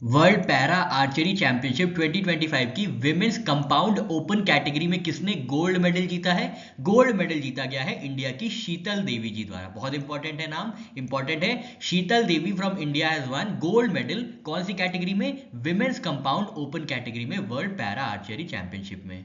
World para archery championship 2025 की women's compound open category में किसने गोल्ड मेडल जीता है? गोल्ड मेडल जीता गया है इंडिया की शीतल देवी जी द्वारा। बहुत इंपॉर्टेंट है, नाम इंपॉर्टेंट है। Sheetal Devi from India has won gold medal. कौन सी कैटेगरी में? विमेंस कंपाउंड ओपन कैटेगरी में वर्ल्ड पैरा आर्चरी चैंपियनशिप में।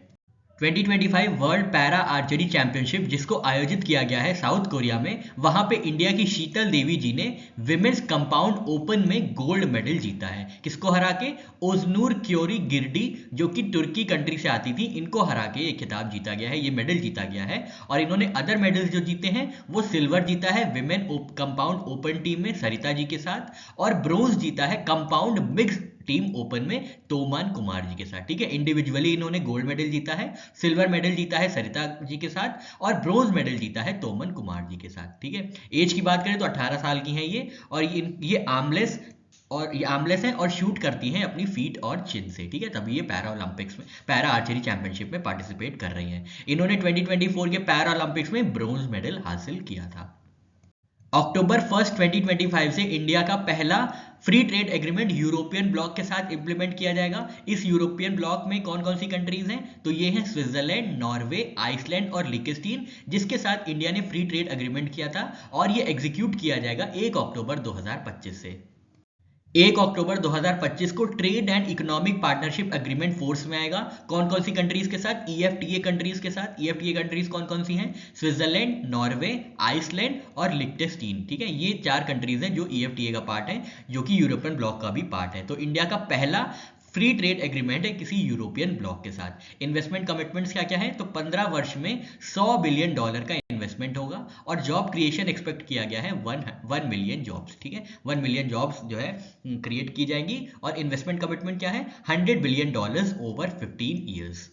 2025 वर्ल्ड पैरा आर्चरी चैंपियनशिप जिसको आयोजित किया गया है साउथ कोरिया में, वहां पे इंडिया की शीतल देवी जी ने विमेंस कंपाउंड ओपन में गोल्ड मेडल जीता है। किसको हरा के? ओजनूर क्योरी गिरडी, जो कि तुर्की कंट्री से आती थी, इनको हरा के ये खिताब जीता गया है, ये मेडल जीता गया है। और इन्होंने अदर मेडल्स जो जीते हैं वो सिल्वर जीता है विमेन कंपाउंड ओपन टीम में सरिता जी के साथ, और ब्रोंज जीता है कंपाउंड मिक्स टीम ओपन में तोमन कुमार जी के साथ। ठीक है, इंडिविजुअली इन्होंने गोल्ड मेडल जीता है, सिल्वर मेडल जीता है सरिता जी के साथ, और ब्रोंज मेडल जीता है तोमन कुमार जी के साथ। ठीक है, एज की बात करें तो 18 साल की हैं ये, और ये आर्मलेस हैं और शूट करती हैं अपनी फीट और चिन से। ठीक है, तभी ये पैरा ओलंपिक्स में, पैरा आर्चरी चैंपियनशिप में पार्टिसिपेट कर रही हैं। इन्होंने 2024 के पैरा ओलंपिक्स में ब्रोंज मेडल हासिल किया था। अक्टूबर 1 2025 से इंडिया का पहला free trade agreement European block के साथ इंप्लीमेंट किया जाएगा। इस यूरोपियन ब्लॉक में कौन कौन सी कंट्रीज हैं? तो ये हैं स्विट्जरलैंड, नॉर्वे, आइसलैंड और लिechtenstein, जिसके साथ इंडिया ने फ्री ट्रेड एग्रीमेंट किया था, और ये एग्जीक्यूट किया जाएगा 1 अक्टूबर 2025 से। 1 अक्टूबर 2025 को trade and economic partnership agreement force में आएगा। कौन कौन सी कंट्रीज के साथ? ईएफटीए कंट्रीज के साथ। ईएफटीए कंट्रीज कौन कौन सी हैं? स्विट्जरलैंड, नॉर्वे, आइसलैंड और लिechtenstein। ठीक है, ये 4 कंट्रीज हैं जो ईएफटीए का पार्ट है, जो कि यूरोपियन ब्लॉक का भी पार्ट है। तो इंडिया का पहला फ्री ट्रेड एग्रीमेंट है किसी यूरोपियन ब्लॉक के साथ। इन्वेस्टमेंट कमिटमेंट्स क्या क्या है? तो 15 वर्ष में $100 बिलियन का इन्वेस्टमेंट होगा, और जॉब क्रिएशन एक्सपेक्ट किया गया है 1 मिलियन जॉब्स। ठीक है, 1 मिलियन जॉब्स जो है क्रिएट की जाएंगी। और इन्वेस्टमेंट कमिटमेंट क्या है? $100 बिलियन ओवर 15 ईयर्स।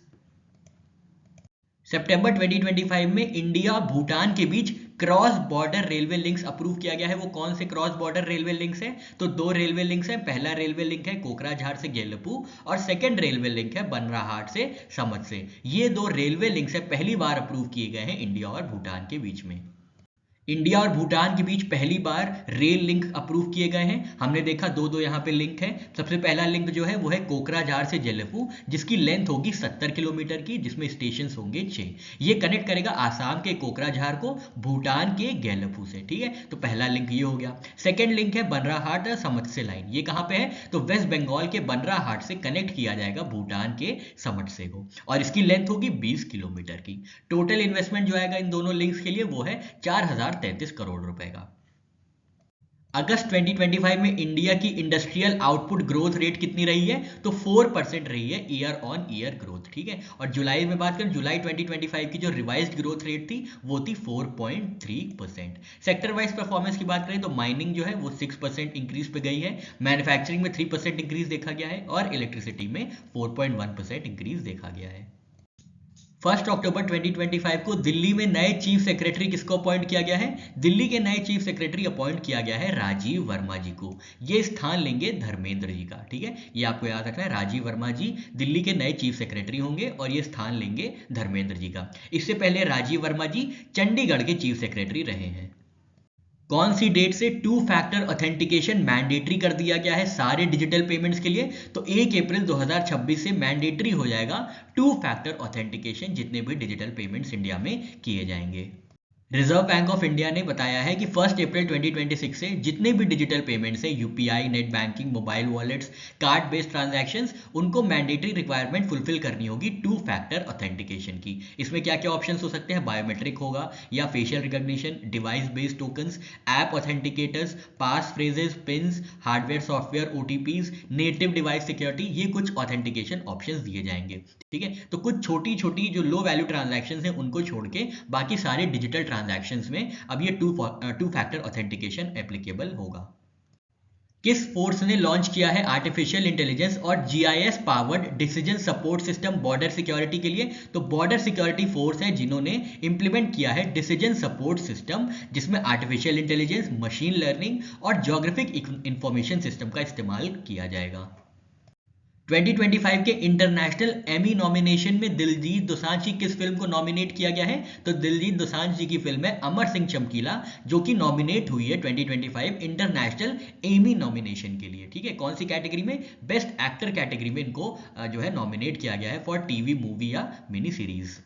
सितंबर 2025 में इंडिया भूटान के बीच cross border railway links approve किया गया है। वो कौन से क्रॉस बॉर्डर रेलवे लिंक्स हैं? तो 2 रेलवे लिंक्स हैं। पहला रेलवे लिंक है कोकराझार से गेलपू, और सेकंड रेलवे लिंक है बनराहाट से समझ से। ये 2 रेलवे लिंक्स है, पहली बार अप्रूव किए गए हैं इंडिया और भूटान के बीच में। इंडिया और भूटान के बीच पहली बार रेल लिंक अप्रूव किए गए हैं। हमने देखा दो यहाँ पे लिंक है। सबसे पहला लिंक जो है वो है कोकराझार से जेलेपू, जिसकी लेंथ होगी 70 किलोमीटर की, जिसमें स्टेशन होंगे 6। ये कनेक्ट करेगा आसाम के कोकराझार को भूटान के गेलेपू से। ठीक है, तो पहला लिंक ये हो गया। सेकेंड लिंक है बनराहाट समटसे लाइन। ये कहाँ पे है? तो वेस्ट बंगाल के बनराहाट से कनेक्ट किया जाएगा भूटान के समटसे को, और इसकी लेंथ होगी 20 किलोमीटर की। टोटल इन्वेस्टमेंट जो आएगा इन दोनों लिंक्स के लिए वो है 4033 करोड़ रुपए का। अगस्त 2025 में इंडिया की इंडस्ट्रियल आउटपुट ग्रोथ रेट कितनी रही है? तो 4% रही है ईयर ऑन ईयर ग्रोथ। ठीक है, और जुलाई में बात करें, जुलाई 2025 की जो रिवाइज्ड ग्रोथ रेट थी वो थी 4.3%। सेक्टर वाइज परफॉर्मेंस की बात करें तो माइनिंग जो है वो 6% इंक्रीज पे गई है, मैन्युफैक्चरिंग में 3% इंक्रीज देखा गया है, और इलेक्ट्रिसिटी में 4.1% इंक्रीज देखा गया है। 1 अक्टूबर 2025 को दिल्ली में नए चीफ सेक्रेटरी किसको अपॉइंट किया गया है? दिल्ली के नए चीफ सेक्रेटरी अपॉइंट किया गया है राजीव वर्मा जी को। ये स्थान लेंगे धर्मेंद्र जी का। ठीक है, ये आपको याद रखना है, राजीव वर्मा जी दिल्ली के नए चीफ सेक्रेटरी होंगे, और ये स्थान लेंगे धर्मेंद्र जी का। इससे पहले राजीव वर्मा जी चंडीगढ़ के चीफ सेक्रेटरी रहे हैं। कौन सी डेट से 2 फैक्टर ऑथेंटिकेशन मैंडेटरी कर दिया गया है सारे डिजिटल पेमेंट्स के लिए? तो 1 अप्रैल 2026 से मैंडेटरी हो जाएगा 2 फैक्टर ऑथेंटिकेशन जितने भी डिजिटल पेमेंट्स इंडिया में किए जाएंगे। रिजर्व बैंक ऑफ इंडिया ने बताया है कि 1 अप्रैल 2026 से जितने भी डिजिटल पेमेंट्स हैं, UPI, net banking, mobile wallets, card based transactions, उनको मैंडेटरी रिक्वायरमेंट फुलफिल करनी होगी 2 फैक्टर ऑथेंटिकेशन की। इसमें क्या क्या ऑप्शंस हो सकते हैं? बायोमेट्रिक होगा, या facial recognition, device based tokens, app authenticators, passphrases, pins, hardware software OTPs, native device security, ये कुछ ऑथेंटिकेशन ऑप्शंस दिए जाएंगे। ठीक है, तो कुछ छोटी छोटी जो लो वैल्यू ट्रांजैक्शंस हैं उनको छोड़ के बाकी सारे डिजिटल ट्रांजैक्शंस में अब ये 2 फैक्टर ऑथेंटिकेशन एप्लीकेबल होगा। किस फोर्स ने लॉन्च किया है आर्टिफिशियल इंटेलिजेंस और GIS powered decision support system border security के लिए? तो बॉर्डर सिक्योरिटी फोर्स है जिन्होंने इंप्लीमेंट किया है डिसीजन सपोर्ट सिस्टम, जिसमें आर्टिफिशियल इंटेलिजेंस, मशीन लर्निंग और ज्योग्राफिक इंफॉर्मेशन सिस्टम का इस्तेमाल किया जाएगा। 2025 के इंटरनेशनल एमी नॉमिनेशन में दिलजीत दोसांझ की किस फिल्म को नॉमिनेट किया गया है? तो दिलजीत दोसांझ जी की फिल्म है अमर सिंह चमकीला, जो कि नॉमिनेट हुई है 2025 इंटरनेशनल एमी नॉमिनेशन के लिए। ठीक है, कौन सी कैटेगरी में? बेस्ट एक्टर कैटेगरी में इनको जो है नॉमिनेट किया गया है फॉर टीवी मूवी या मिनी सीरीज।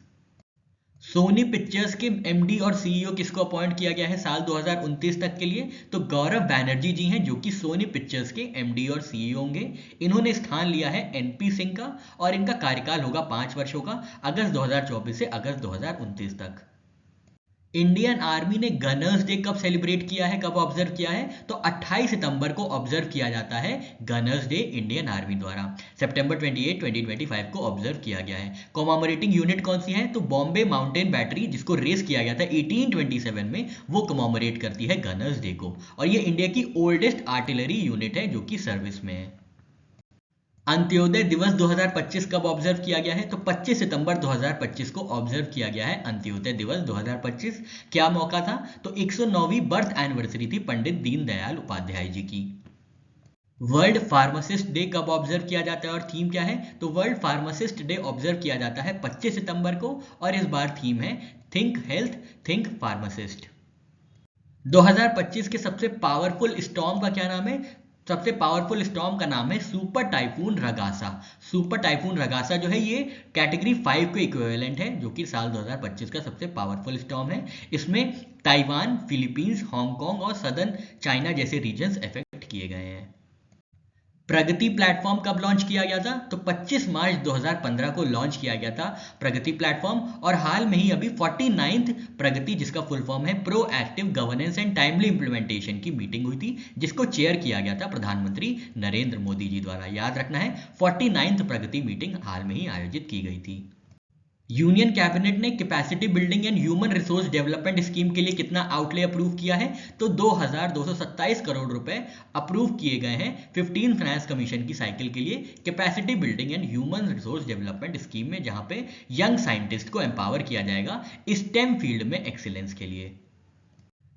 सोनी पिक्चर्स के एमडी और सीईओ किसको अपॉइंट किया गया है साल 2029 तक के लिए? तो गौरव बैनर्जी जी हैं, जो कि सोनी पिक्चर्स के एमडी और सीईओ होंगे। इन्होंने स्थान लिया है एनपी सिंह का, और इनका कार्यकाल होगा 5 वर्षों का, अगस्त 2024 से अगस्त 2029 तक। इंडियन आर्मी ने गनर्स डे कब सेलिब्रेट किया है, कब ऑब्जर्व किया है? तो 28 सितंबर को ऑब्जर्व किया जाता है गनर्स डे इंडियन आर्मी द्वारा। सितंबर 28, 2025 को ऑब्जर्व किया गया है। कॉमेमोरेटिंग यूनिट कौन सी है? तो बॉम्बे माउंटेन बैटरी, जिसको रेस किया गया था 1827 में, वो कॉमेमोरेट करती है गनर्स डे को, और ये इंडिया की ओल्डेस्ट आर्टिलरी यूनिट है जो कि सर्विस में है। अंत्योदय दिवस 2025 कब ऑब्जर्व किया गया है? तो 25 सितंबर 2025 को ऑब्जर्व किया गया है अंत्योदय दिवस 2025। क्या मौका था? तो 109वीं बर्थ एनिवर्सरी थी पंडित दीनदयाल उपाध्याय जी की। वर्ल्ड फार्मासिस्ट डे कब ऑब्जर्व किया जाता है और थीम क्या है? तो वर्ल्ड फार्मासिस्ट डे ऑब्जर्व किया जाता है 25 सितंबर को, और इस बार थीम है थिंक हेल्थ थिंक फार्मासिस्ट। 2025 के सबसे पावरफुल स्टॉर्म का क्या नाम है? सबसे पावरफुल स्टॉर्म का नाम है सुपर टाइफून रगासा। सुपर टाइफून रगासा जो है ये कैटेगरी 5 के इक्विवेलेंट है, जो कि साल 2025 का सबसे पावरफुल स्टॉर्म है। इसमें ताइवान, फिलीपींस, हांगकांग और सदर्न चाइना जैसे रीजन्स इफेक्ट किए गए हैं। प्रगति प्लेटफॉर्म कब लॉन्च किया गया था? तो 25 मार्च 2015 को लॉन्च किया गया था प्रगति प्लेटफॉर्म, और हाल में ही अभी 49th प्रगति, जिसका फुल फॉर्म है pro active governance and timely implementation, की मीटिंग हुई थी, जिसको चेयर किया गया था प्रधानमंत्री नरेंद्र मोदी जी द्वारा। याद रखना है 49th प्रगति मीटिंग हाल में ही आयोजित की गई थी। यूनियन कैबिनेट ने capacity building and human resource development scheme के लिए कितना आउटले अप्रूव किया है? तो 2227 करोड़ रुपए अप्रूव किए गए हैं 15 फाइनेंस कमीशन की साइकिल के लिए capacity building and human resource development scheme में, जहां पे यंग साइंटिस्ट को एम्पावर किया जाएगा स्टेम फील्ड में एक्सीलेंस के लिए।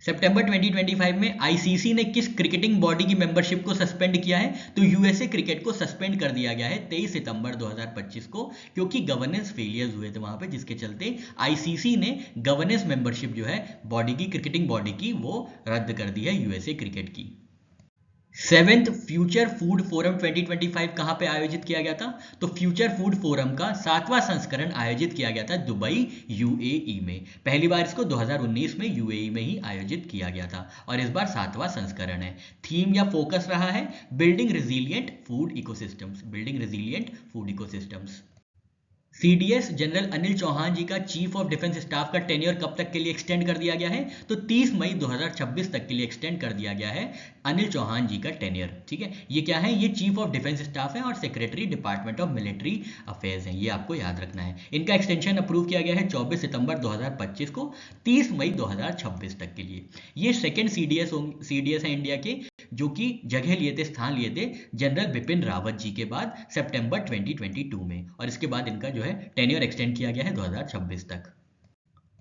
सितंबर 2025 में आईसीसी ने किस क्रिकेटिंग बॉडी की मेंबरशिप को सस्पेंड किया है? तो यूएसए क्रिकेट को सस्पेंड कर दिया गया है 23 सितंबर 2025 को, क्योंकि गवर्नेंस फेलियर्स हुए थे वहां पे, जिसके चलते आईसीसी ने गवर्नेंस मेंबरशिप जो है बॉडी की, क्रिकेटिंग बॉडी की, वो रद्द कर दी है यूएसए क्रिकेट की। 7th फ्यूचर फूड फोरम 2025 कहां पे आयोजित किया गया था? तो फ्यूचर फूड फोरम का 7वां संस्करण आयोजित किया गया था दुबई, यूएई में। पहली बार इसको 2019 में यूएई में ही आयोजित किया गया था, और इस बार 7वां संस्करण है। थीम या फोकस रहा है building resilient food ecosystems, building resilient food ecosystems. CDS general Anil Chauhan ji का चीफ ऑफ डिफेंस स्टाफ का टेन्योर कब तक के लिए एक्सटेंड कर दिया गया है? तो 30 मई 2026 तक के लिए एक्सटेंड कर दिया गया है अनिल चौहान जी का टेन्योर। ठीक है, ये क्या है? ये चीफ ऑफ डिफेंस स्टाफ है और secretary department of military affairs हैं, ये आपको याद रखना है। इनका एक्सटेंशन अप्रूव किया गया है 24 सितंबर 2025 को 30 मई 2026 तक के लिए। ये सेकेंड सीडीएस है इंडिया के, जो कि जगह लिए थे, स्थान लिए थे जनरल बिपिन रावत जी के बाद सितंबर 2022 में, और इसके बाद इनका जो है टेन्योर एक्सटेंड किया गया है 2026 तक।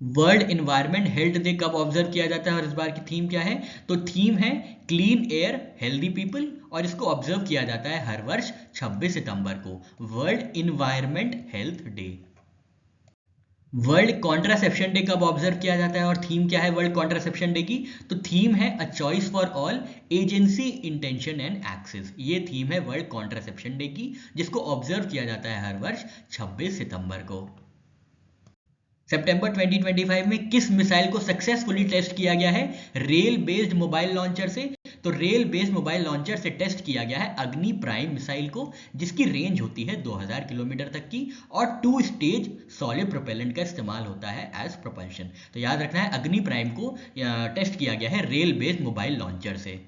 वर्ल्ड एनवायरनमेंट हेल्थ डे कब ऑब्जर्व किया जाता है और इस बार की थीम क्या है? तो थीम है क्लीन एयर हेल्दी पीपल, और इसको ऑब्जर्व किया जाता है हर वर्ष 26 सितंबर को, world environment health day. World contraception day कब ऑब्जर्व किया जाता है और थीम क्या है वर्ल्ड कॉन्ट्रासेप्शन डे की? तो थीम है a choice for all, agency, intention and access. ये थीम है वर्ल्ड कॉन्ट्रासेप्शन डे की, जिसको ऑब्जर्व किया जाता है हर वर्ष 26 सितंबर को। सितंबर 2025 में किस मिसाइल को सक्सेसफुली टेस्ट किया गया है रेल बेस्ड मोबाइल लॉन्चर से? तो रेल बेस्ड मोबाइल लॉन्चर से टेस्ट किया गया है अग्नि प्राइम मिसाइल को, जिसकी रेंज होती है 2000 किलोमीटर तक की, और 2 स्टेज सॉलिड प्रोपेलेंट का इस्तेमाल होता है एज प्रोपल्शन। तो याद रखना है अग्नि प्राइम को टेस्ट किया गया है रेल बेस्ड मोबाइल लॉन्चर से।